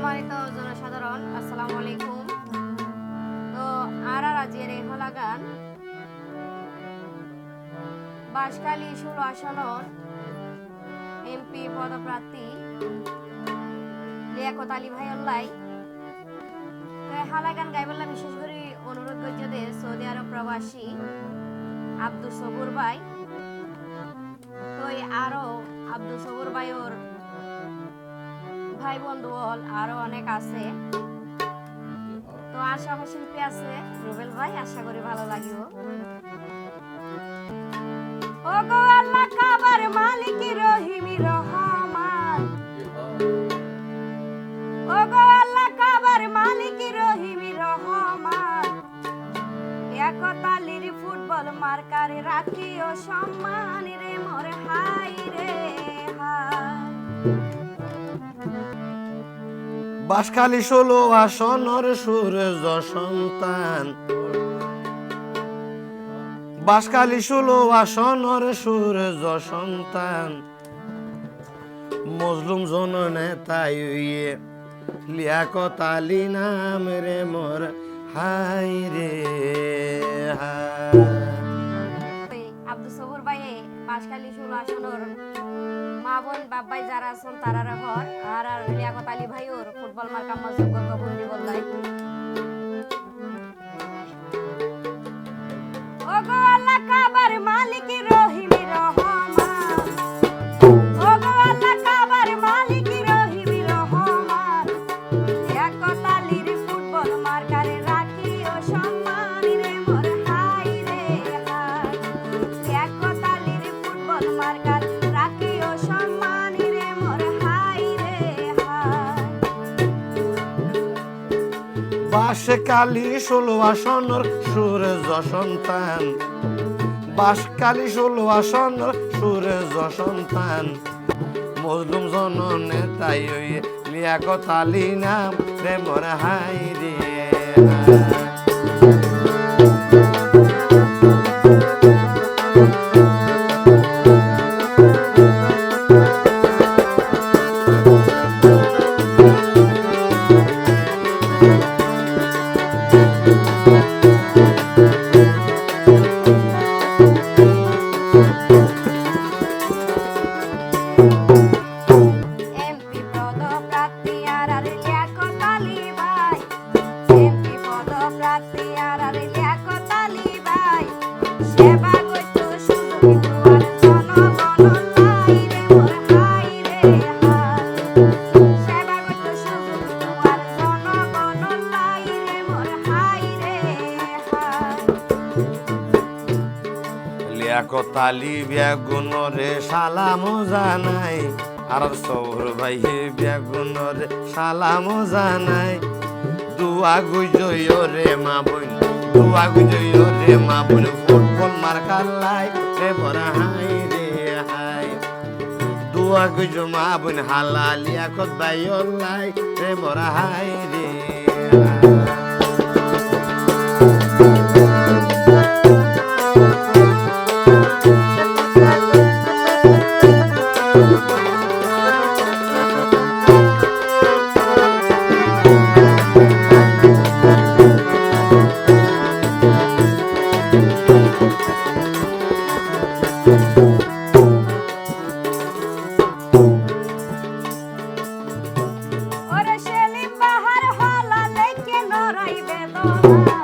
সম্মানিত জনসাধারণ, আসসালামু আলাইকুম। তো আজের এই হলা গান বাঁশখালী 16 আসনের এমপি পদপ্রার্থী লিয়াকত আলী ভাইয়াল্লাই তো হালা গান গাইবেলা বিশেষ করে অনুরোধ করছে সৌদি আরব প্রবাসী আব্দুল সবুর ভাই। তো আরো আব্দুল সবুর ভাইয়ের ভাই বন্ধু আরো অনেক আছে। তো আর সহশিল্পী আছে রুবেল ভাই, আশা করি ভালো লাগিব। ও গো আল্লাহ কাবার মালিক রহিম রহমান, ও গো আল্লাহ কাবার মালিক রহিম রহমান, একতালির ফুটবল মার্কারে রাখিও সম্মান রে মোর হাই রে হাই। বাঁশখালী 16 আসনের সূর্য সন্তান, বাঁশখালী 16 আসনের সূর্য সন্তান, মজলুম জননেতাই লিয়াকত আলী নাম রে মোর হাই রে হাই। আব্দুল সবুর ভাই বাঁশখালী 16 আসনের মা বোন বাবাই যারা আছেন তারা ঘর আর লিয়াকত আলী ভাই ওর ফুটবল মার্কা মজলুম গঙ্গবন্দি বললাই। ও গো আল্লাহ কাবার মালিক রহিম রহমান, ও গো আল্লাহ কাবার মালিক রহিম রহমান, লিয়াকত আলীর ফুটবল মার্কারে রাখিও সম্মান রে মোর হাই রে হাই। লিয়াকত আলীর ফুটবল মার্কার রাখিও সম্মান রে মোর হাই রে হাই। বাঁশখালী 16 আসনের সূর্য সন্তান, বাঁশখালী 16 আসনের সূর্য সন্তান, মজলুম জননেতাই লিয়াকত আলী নাম রে মোর হাই রে হাই। এমপি পদপ্রার্থী আর লিয়াকত আলী ভাই, এমপি পদপ্রার্থী আর লিয়াকত আলী ভাই, সেবা করতো শুধু আর জনগণ লাই রে মোর হাই রে হাই। সেবা করতো শুধু আর জনগণ লাই রে মোর হাই রে হাই। লিয়াকত আলী বেগুনরে সালাম জানাই, আর সৌর ভাই বেগুনরে সালাম জানাই। দুয়া গুজয় রে মা বোন, দুয়া গুজয় রে মা বোন, ফুটবল মার্কার লাই রে বড় হাই রে হাই। দুয়া গুজ মা বোন হালা লিয়াকত ভাইয়ের লাই রে বড় হাই রে হাই। ওরে সেলিম বাহার হলা লেকে নরাই বেদনা,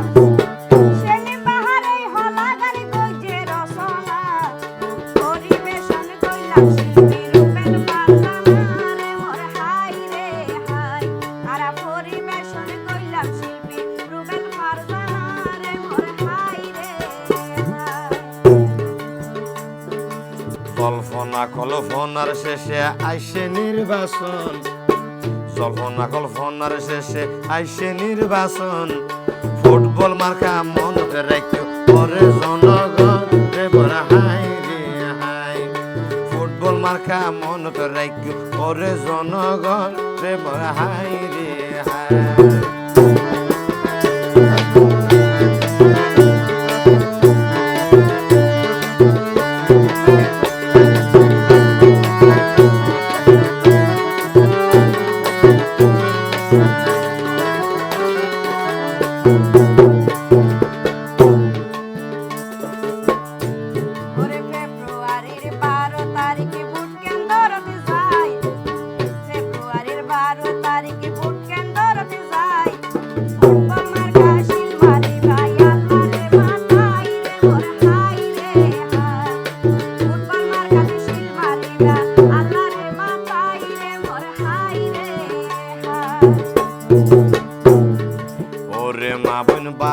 সেলিম বাহার এই হলা গান গইজে রসনা, পরিবেশন কইলাম শিল্পী রূপেন ফারজানা রে মোর হাই রে হাই। আর পরিবেশন কইলাম শিল্পী রূপেন ফারজানা রে মোর হাই রে হাই। কল্পনা কল্পনার শেষে আইসে নির্বাচন, কল্পনা কল্পনার শেষে আইসে নির্বাচন, ফুটবল মার্কা মনতে রাখিও ওরে জনগণ রে বড় হাই রে হাই। ফুটবল মার্কা মনতে রাখিও ওরে জনগণ রে বড় হাই রে হাই।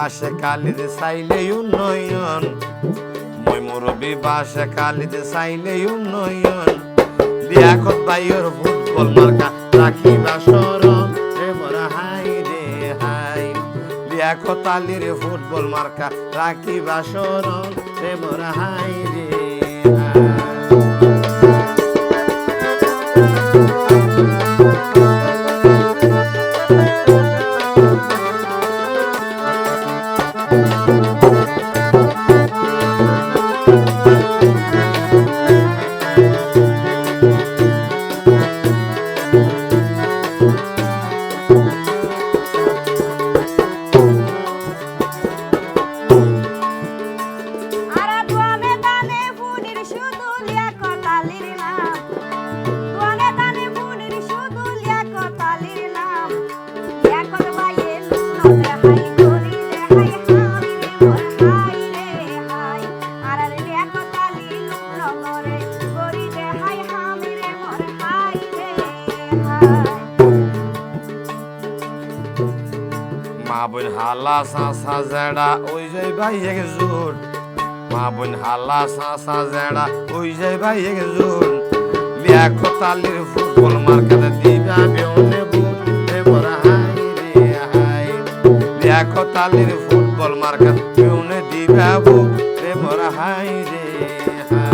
বাসে কালিতে চাইলে উন্নয়ন, মই মুরব্বী বাসে কালিতে চাইলে উন্নয়ন। লিয়াকত ভাইয়ের ফুটবল মার্কা রাখিবা স্মরণ রে মোর হাই রে হাই। লিয়াকত আলীর ফুটবল মার্কা রাখিবা স্মরণ রে মোর হাই রে হাই। মা বোন হালা সাসা জেড়া ওই যাই ভাই একজোট, মা বোন হালা সাসা জেড়া ওই যাই ভাই একজোট। লিয়াকত আলীর ফুটবল মার্কাতে দিবা বেউনে বুট রে মোর হাই রে হাই। লিয়াকত আলীর ফুটবল মার্কাতে বেউনে দিবা বুট রে মোর হাই রে হাই।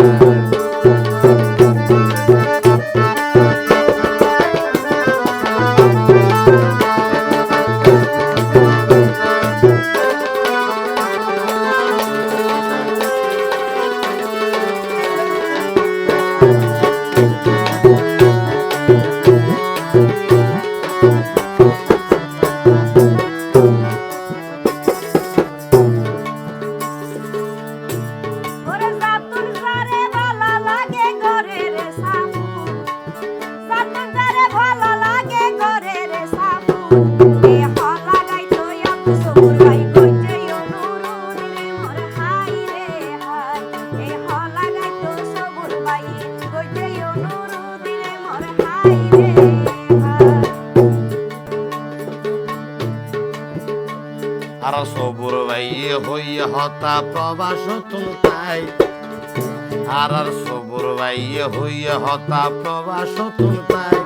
আর সবুর ভাইয়ে হইয়া হতা প্রবাস তুলতাই, আর সবুর ভাইয়ে হইয়া হতা প্রবাস তুলতাই।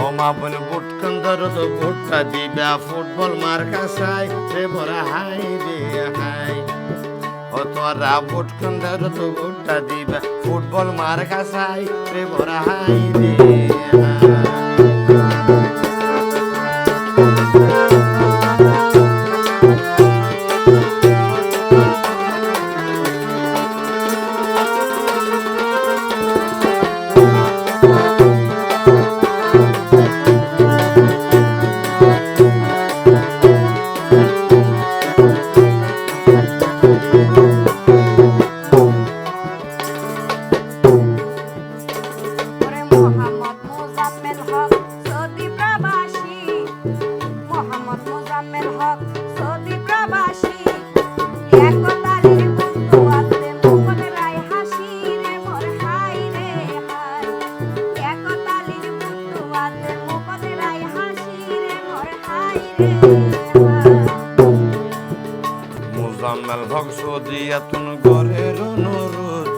ও মা বোন বুট কন্দর তো বুটটা দিবা ফুটবল মার্কা চাই রে মোর হাই রে হাই। ও তোরা বুট কন্দর তো বুটটা দিবা ফুটবল মার্কা চাই রে মোর হাই রে হাই। মুজাম্মেল হক সদিয়াতুন গরের অনুরোধ,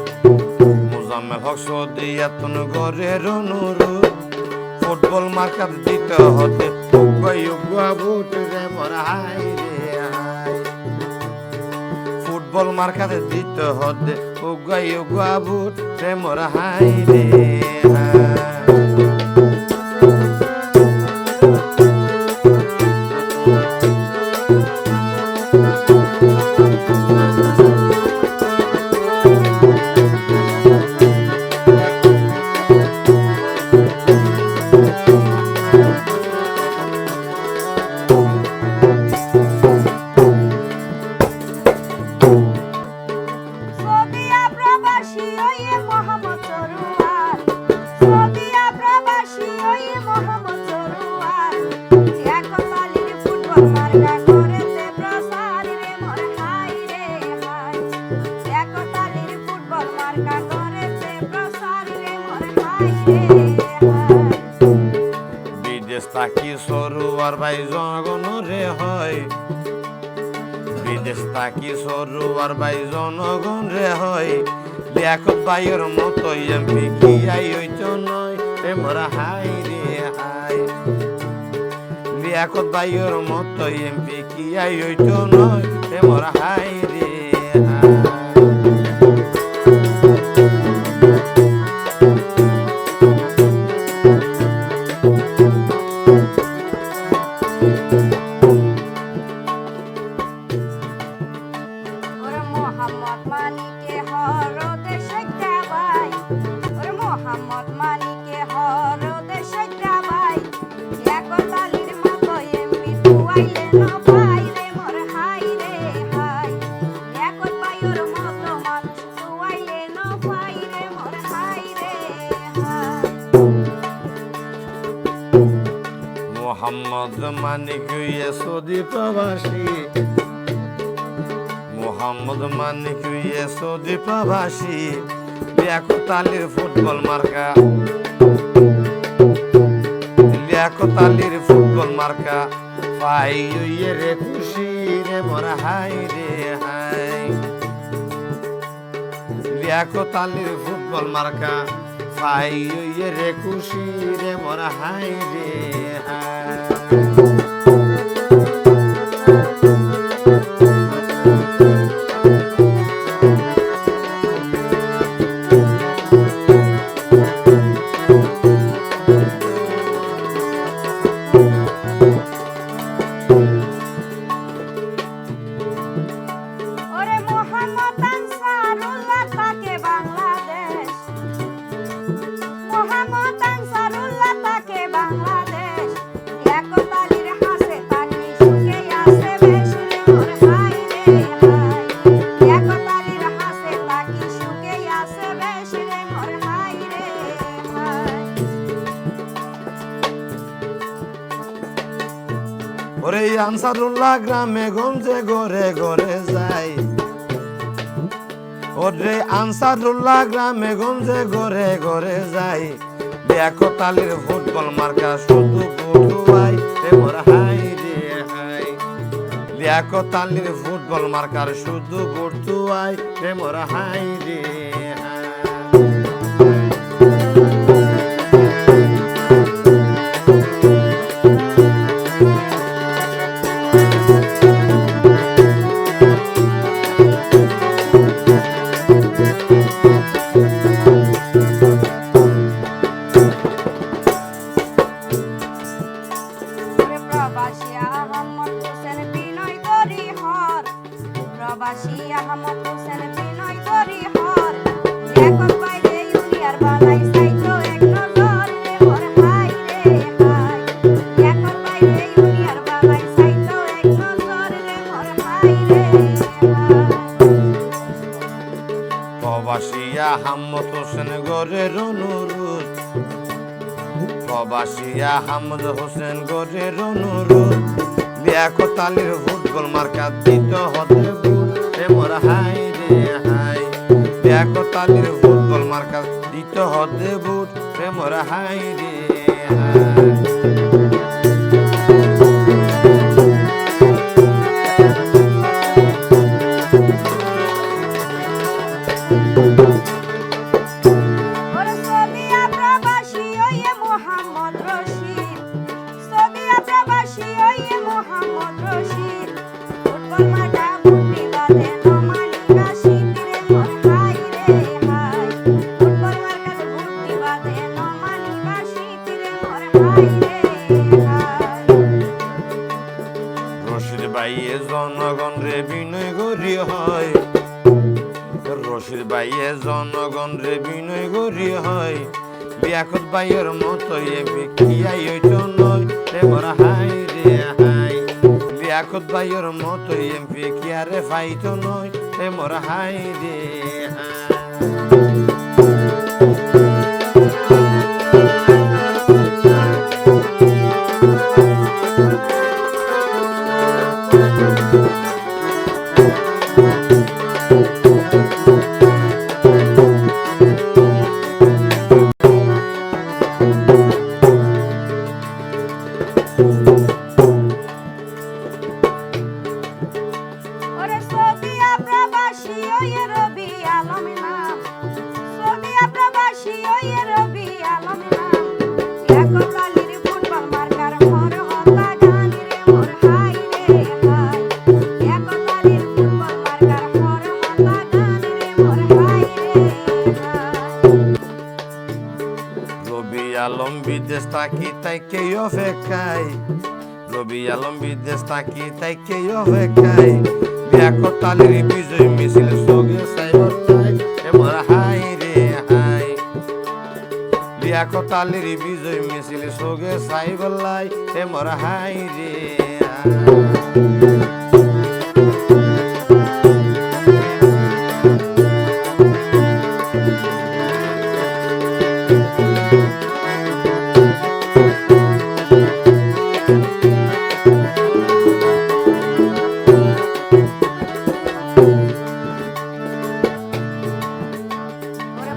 মুজাম্মেল হক সদিয়াতুন গরের অনুরোধ। ফুটবল মার্কাত দিতে হতে উগুয়া বুট রে মোর হাই রে হাই। ফুটবল মার্কাত দিতে হতে উগুয়া বুট রে মোর হাই রে হাই। সদিয়া প্রবাসী ওয়ে মোহাম্মদ সরোয়ার, সদিয়া থাকি সরুয়ার ভাই জনগণ রে হয়, বিদেশ থাকি সরুয়ার ভাই জনগণ রে হয়, লিয়াকত ভাইয়ের মতো এমপি কি আই হইতো নয় রে মোরা হাই রে হাই, লিয়াকত ভাইয়ের মতো এমপি কি আই হইতো নয় রে মোরা হাই রে হাই। মোহাম্মদ মানিকে হরদে শেখা ভাই, ওরে মোহাম্মদ মানিকে হরদে শেখা ভাই, একতালির মতো এমপি তুয়াইলে না ভাই রে মোর হাই রে হাই, একত ভাইয়ের মতো মানুষ তুয়াইলে না ভাই রে মোর হাই রে হাই। মোহাম্মদ মানিক সৌদি প্রবাসী, মোহাম্মদ মানিক সৌদি প্রবাসী, লিয়াকত আলীর ফুটবল মার্কা, লিয়াকত আলীর ফুটবল মার্কা পাই রে খুশি রে মোর হাই রে হাই, লিয়াকত আলীর ফুটবল মার্কা পাই রে খুশি রে মোর হাই রে হাই। ওরে মোহাম্মদ আনসারুল্লাহ তাকে বাংলাদেশ, মোহাম্মদ আনসারুল্লাহ তাকে বাংলাদেশ, একতালির হাসে তাকি সুখে আছে বেশ রে মোর হাই রে হাই, একতালির হাসে তাকি সুখে আছে বেশ রে মোর হাই রে হাই। ওরে আনসারুল্লাহ গ্রামে গঞ্জে ঘরে ঘরে যায়, ওরে আনসারুল্লাহ গ্রামে গঞ্জে ঘরে ঘরে যায়, লিয়াকত আলীর ফুটবল মার্কা শুধু বুটুয়াই রে মোর হাই রে হাই, লিয়াকত আলীর ফুটবল মার্কার শুধু বুটুয়াই রে মোর হাই রে হাই। প্রবাসী আহমদ হোসেন বিনয় গরি হর, প্রবাসী আহমদ হোসেন বিনয় গরি হর, একত বাইরে ইউনিয়ার বানাই সাইতো এক নজর রে মোর হাই রে হাই, একত বাইরে ইউনিয়ার বানাই সাইতো এক নজর রে মোর হাই রে হাই। প্রবাসী আহমদ হোসেন গরের অনুরোধ, প্রবাসী আহমদ হোসেন গরের অনুরোধ, লিয়াকত আলীর ফুটবল মার্কা দিত হতে বুট রে মোর হাই রে হাই, লিয়াকত আলীর ফুটবল মার্কা দিত হতে বুট রে মোর হাই রে হাই। ওরে সদিয়া প্রবাসী ওয়ে মোহাম্মদ রশিদ, সদিয়া প্রবাসী ওয়ে মোহাম্মদ রশিদ, ফুটবল মাঠা বুটি বাঁধে নমানি কাশিদ রে মোর হাই রে হাই, ফুটবল মাঠা বুটি বাঁধে নমানি কাশিদ রে মোর হাই রে হাই। রশিদ ভাইয়ে জনগণ রে বিনয় গরি হয়, রশিদ ভাইয়ে জনগণ রে বিনয় গরি হয়, লিয়াকত ভাইয়ের মতো এমপি কি আই হইতো নয় রে মোর হাই রে হাই, লিয়াকত ভাইয়ের মতো এমপি কি আরে ফাইতো নয় রে মোর হাই রে হাই। তাকি তাইকে অপেক্ষায় রবি আলম বিদেশ তাকি তাইকে অপেক্ষায় বিয়া করতালির বিজয় মিছিল সগে সাইবলাই এমর হাই রে হাই বিয়া করতালির বিজয় মিছিল সগে সাইবলাই এমর হাই রে হাই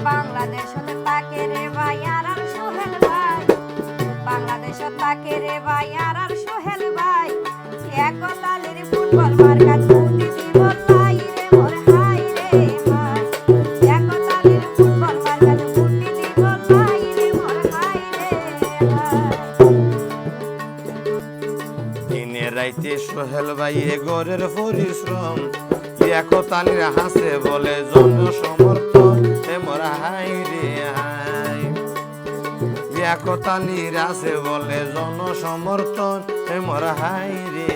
বাংলাদেশত তাকে রে ভাই আর সোহেল ভাই বাংলাদেশত তাকে রে ভাই আর সোহেল ভাই একতালির ফুটবল মার্কা ছুটি দিব লাই রে মোর হাই রে হাই একতালির ফুটবল মার্কা ছুটি দিব লাই রে মোর হাই রে হাই দিনে রাইতে সোহেল ভাই এ গরের পরিশ্রম একতালির হাসে বলে জনসমর্থন এমর হাই রে হাই একতালির হাসে বলে জনসমর্থন এমর হাই রে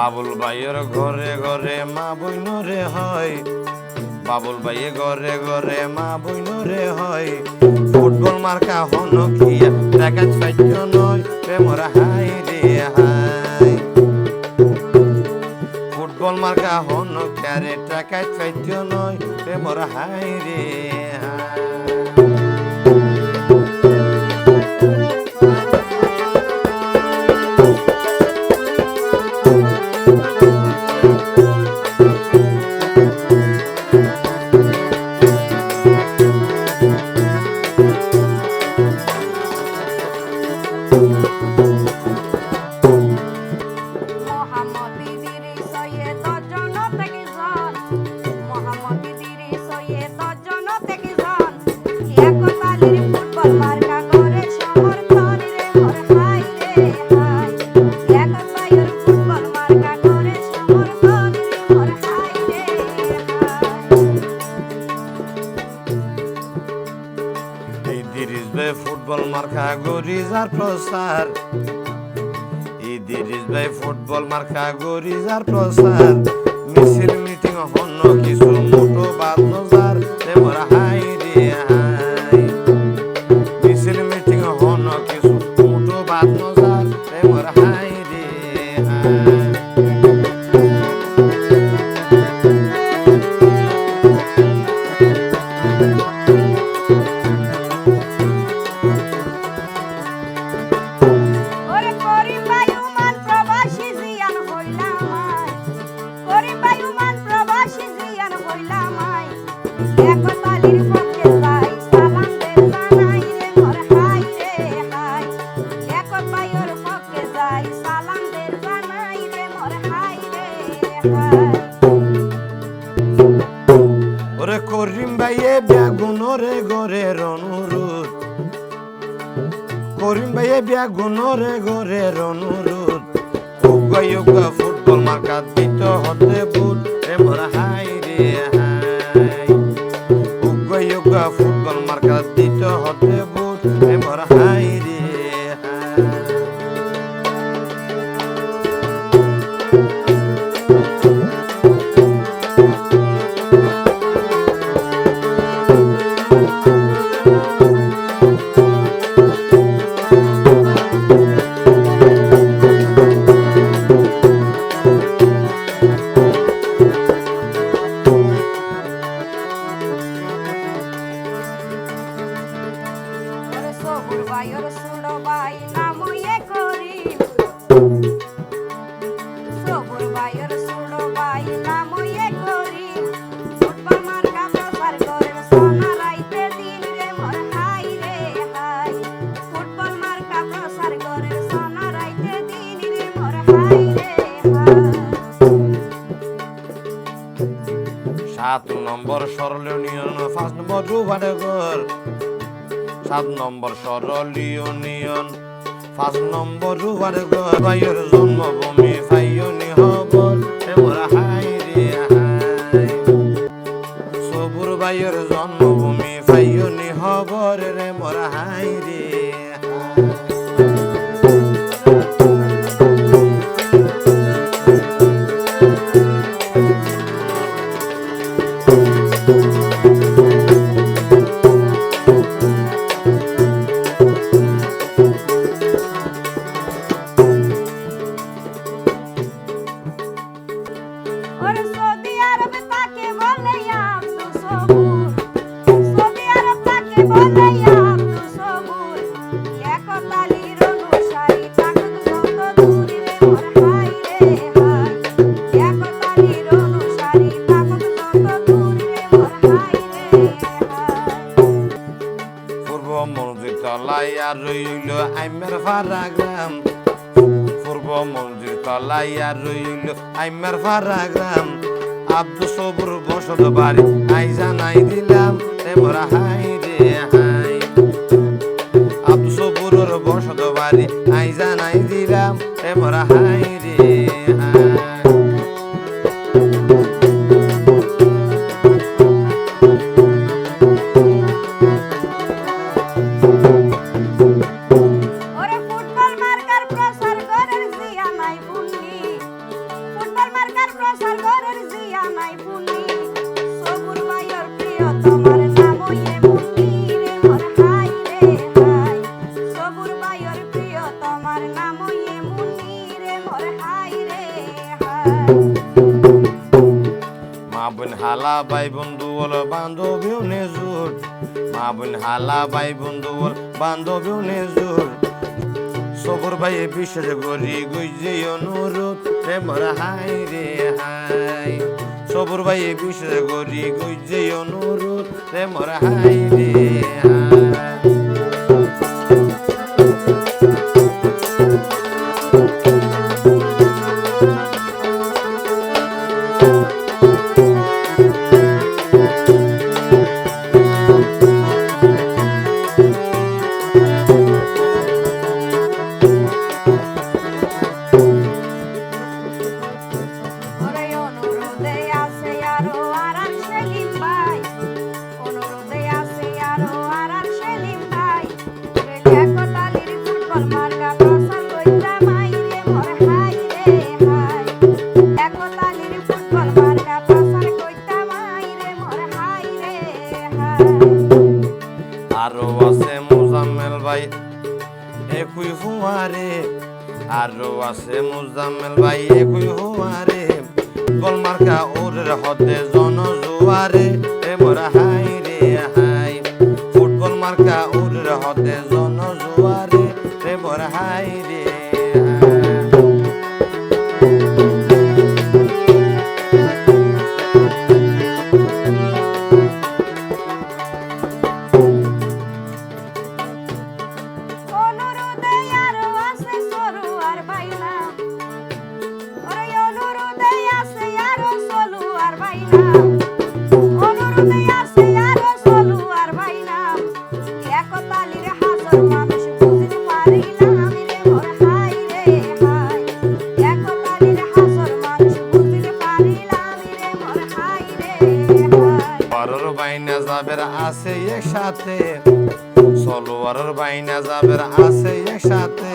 বাবুল ভাইয়ের ঘরে ঘরে মা বইনরে হয় বাবুল ভাইয়ে ঘরে ঘরে মা বইনরে হয় ফুটবল মার্কা হন খিয়া দেখাত পাইত নয় প্রেমর হাই রে হাই ফুটবল মার্কা হন খ্যারে টাকাত পাইত নয় প্রেমর হাই রে হাই ফুটবল মার্কা গরিজার প্রসার ইদিরিস ভাই ফুটবল মার্কা গরিজার প্রসার মিছিল মিটিং হন কিছু মোটো বাদ নজার এমর হাই রে হাই মিছিল মিটিং হন কিছু মোটো বাদ নজার এমর হাই রে হাই ওরে করিম ভাইয়ে ব্যাগুনরে গরের অনুরোধ করিম ভাইয়ে ব্যাগুনরে গরের অনুরোধ উগা ফুটবল মার্কা দিত হতে বুট এমর হাই রে হাই উগা ফুটবল মার্কা দিত হতে বুট এমর হাই রে হাই নাময়ে করিম সবুর ভাইয়ের ছোড়ো ভাই নাময়ে করিম ফুটবল মার্কা প্রচার করেন সোনা রাইতে দিন রে মোর হাই রে হাই ফুটবল মার্কা প্রচার করেন সোনা রাইতে দিন রে মোর হাই রে হাই 7 নম্বর সরলীয় 5 নম্বর রুবাডগর 7 নম্বর সরলীয় 5 নম্বর রুবাডগর ভাইয়ের জন্মভূমি ফাইয়নি হবর মোর হাই রে হাই সবুর ভাইয়ের জন্মভূমি ফাইয়নি হবর রে মোর হাই রে ওরে সৌদি আরব তাকে বলে আব্দুল সবুর সৌদি আরব তাকে বলে আব্দুল সবুর একতালির অনুসারী থাকুক যত দূরে রে মোর হাই রে হাই একতালির অনুসারী থাকুক যত দূরে রে মোর হাই রে হাই পূর্ব মসজিদ তলায় আর রইল আইমের ফারা গ্রাম পূর্ব মসজিদ তলায় আর রইল আইমের ফারা গ্রাম আব্দুল সবুর বসত বাড়ি আই জানাই দিলাম রে মোর হাই রে হাই আব্দুল সবুরের বসত বাড়ি আই জানাই দিলাম রে মোর হাই রে হাই ওরে ফুটবল মার্কার প্রচার করের জিয়া নাই পুন্নি ফুটবল মার্কার প্রচার করের জিয়া নাই পুন্নি সবুর ভাইয়ের প্রিয় তোমার নাময়ে মুন্নি রে মোর হাই রে হাই সবুর ভাইয়ের প্রিয় তোমার নাময়ে মুন্নি রে মোর হাই রে হাই মা বোন হালা ভাই বন্ধু ওল বান্ধবীও নেজুর মা বোন হালা ভাই বন্ধু ওল বান্ধবীও নেজুর সবুর ভাই বিশেষ গরি গুইজে অনুরোধ রে মোর হাই রে হাই সবুর ভাই বিশেষ গরি গুইজে অনুরোধ রে মোর হাই রে হাই ওরে অনুরোধে আছে আরো আরার সেলিম ভাই অনুরোধে আছে আরো আরার সেলিম ভাই একতালির ফুটবল মার্কা প্রচার কইতা মাই রে মোর হাই রে হাই একতালির ফুটবল মার্কা প্রচার কইতা মাই রে মোর হাই রে হাই আরো আছে মুজাম্মেল ভাই একই হুয়ারে আরো আছে মুজাম্মেল ভাই একই হুয়ারে বল মার্কা ওরের হদে জন জুয়ারে এ মোর হাই রে হাই ফুটবল মার্কা ওরের হদে জন জুয়ারে এ মোর হাই রে অনুরোধে আরো আছে সরু আর বাইনা ওরে অনুরোধে আছে আরো সলু আর বাইনা অনুরোধে আছে আরো সলু আর বাইনা একতালির হাজার মানুষ বুঝতে পারিলাম রে মোর হাই রে হাই একতালির হাজার মানুষ বুঝতে পারিলাম রে মোর হাই রে হাই পরর বাইনা যাবের আছে একসাথে সলোয়ারের বাইনা যাবের আছে একসাথে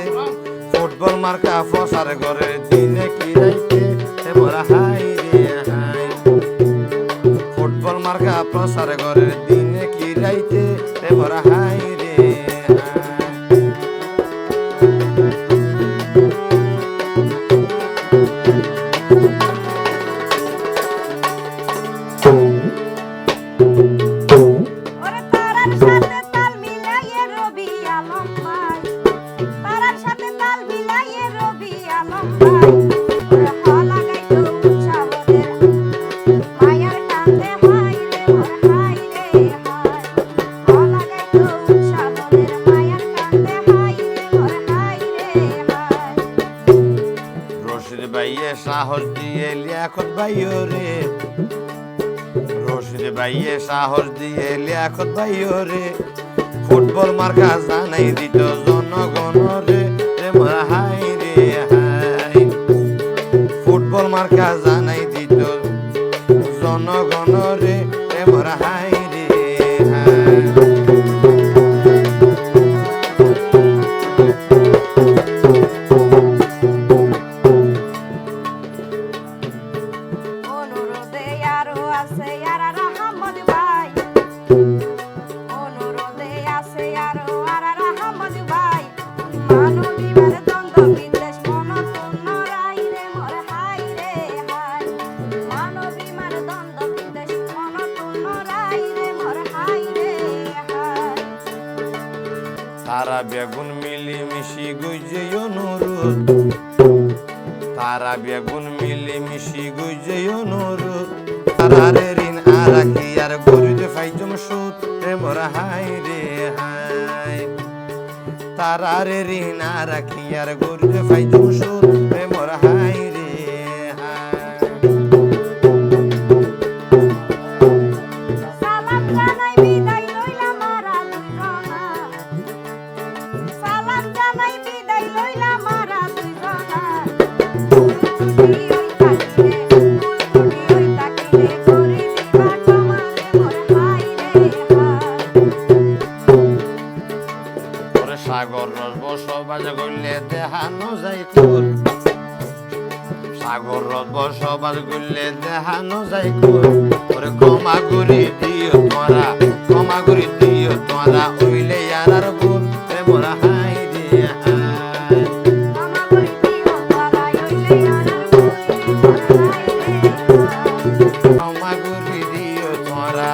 ফুটবল মার্কা ফসার ঘরের দিনে কি রাইতে এ মোর হাই রে হাই ফুটবল মার্কা প্রসার ঘরের দিনে কি রাইতে এ মোর হাই রে হাই ওরে তারার সাথে তাল মিলাইয়ে রবি আলম ভাই ভাই ওরে হলা গাইতো উৎসাহদের মায়ার কান্দে হাই রে মোর হাই রে হাই হলা গাইতো উৎসাহদের মায়ার কান্দে হাই রে মোর হাই রে হাই রশিদ ভাইয়ে সাহস দিয়ে লিয়াকত ভাইও রে রশিদ ভাইয়ে সাহস দিয়ে লিয়াকত ভাইও রে ফুটবল মার্কা জানাই দিত জনগণ রে রে মোর হাই রে হাই ফুটবল মার্কা জানাই দিত জনগণ রে রে মোর হাই রে হাই অনুরোধে আরো আছে আর রহমত ভাই অনুরোধে আছে আরো আর রহমত ভাই মানবীর দ্বন্দ্ব বিদ্বেষ মনপূর্ণ রাই রে মোর হাই রে হাই মানবীর দ্বন্দ্ব বিদ্বেষ মনপূর্ণ রাই রে মোর হাই রে হাই তারা বেগুন মিলি মিশি গুজে অনুরোধ তারা বেগুন মিলি মিশি গুজে অনুরোধ তারারে ঋণ আরাকি আর গরিবে ফাইজম সুদ রে মোর হাই রে হাই তারারে ঋণ আরাকি আর গরিবে ফাইজম সুদ রে মোর হাই রে হাই সালাম জানাই বিদায় লইলাম মারা দুইজনা সালাম জানাই বিদায় লইলাম মারা দুইজনা ফুলফুটি ওই তাকিরে করে দিবা তোমারে মোর হাই রে হাই ওরে সাগর রস বসবাস করলে দেহানো যাই তোর সাগর রস বসবাস করলে দেহানো যাই তোর ওরে ক্ষমা করে দিও তোরা ক্ষমা করে দিও তোরা ওইলে আর বল রে মোর হাই রে হাই মামা বলি দিও তারা হইলে আর বলি মোর হাই রে হাই ক্ষমা করে দিও তোরা